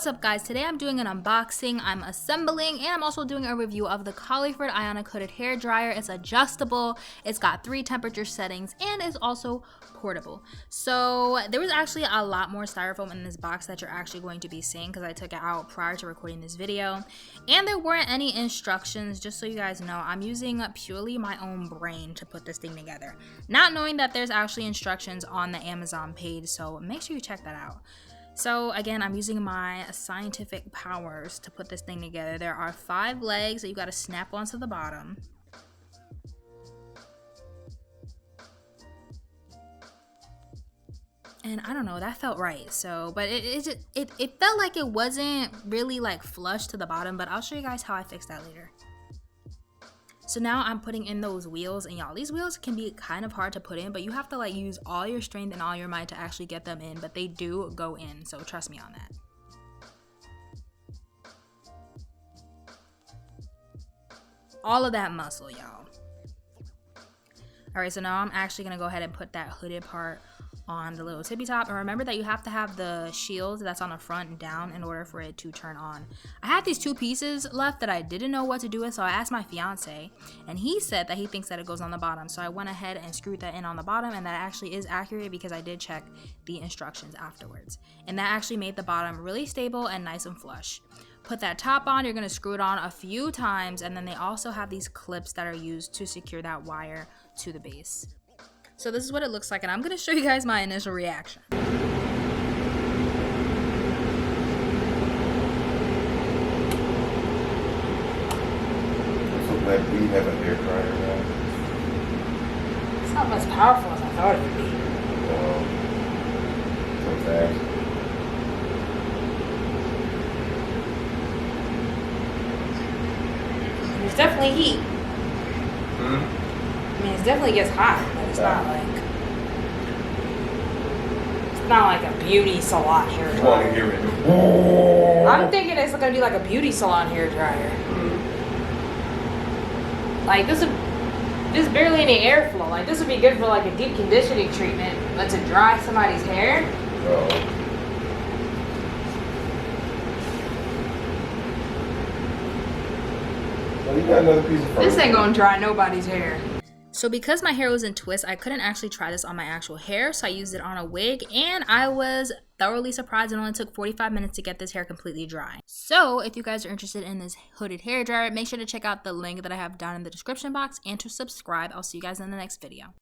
What's up guys, today I'm doing an unboxing, I'm assembling, and I'm also doing a review of the Colliford Ionic Hooded Hair Dryer. It's adjustable, it's got 3 temperature settings, and it's also portable. So there was actually a lot more styrofoam in this box that you're actually going to be seeing because I took it out prior to recording this video. And there weren't any instructions, just so you guys know. I'm using purely my own brain to put this thing together, not knowing that there's actually instructions on the Amazon page, so make sure you check that out. So again, I'm using my scientific powers to put this thing together. There are 5 legs that you got to snap onto the bottom. And I don't know, that felt right. So, but it felt like it wasn't really like flush to the bottom, but I'll show you guys how I fix that later. So now I'm putting in those wheels, and y'all, these wheels can be kind of hard to put in, but you have to like use all your strength and all your might to actually get them in, but they do go in, so trust me on that. All of that muscle, y'all. All right, so now I'm actually gonna go ahead and put that hooded part on the little tippy top, and remember that you have to have the shield that's on the front and down in order for it to turn on. I had these 2 pieces left that I didn't know what to do with, so I asked my fiance, and he said that he thinks that it goes on the bottom, so I went ahead and screwed that in on the bottom, and that actually is accurate because I did check the instructions afterwards, and that actually made the bottom really stable and nice and flush. Put that top on, you're going to screw it on a few times, and then they also have these clips that are used to secure that wire to the base. So this is what it looks like, and I'm going to show you guys my initial reaction. So glad we have a hair dryer now. It's not as powerful as I thought it would be. So fast. There's definitely heat. I mean, it definitely gets hot, but it's not like a beauty salon hair dryer. Want to hear it? I'm thinking it's gonna be like a beauty salon hair dryer. Like there's barely any airflow. Like this would be good for like a deep conditioning treatment, but to dry somebody's hair. Well, you got another piece of This ain't gonna dry nobody's hair. So because my hair was in twists, I couldn't actually try this on my actual hair, so I used it on a wig, and I was thoroughly surprised it only took 45 minutes to get this hair completely dry. So if you guys are interested in this hooded hair dryer, make sure to check out the link that I have down in the description box and to subscribe. I'll see you guys in the next video.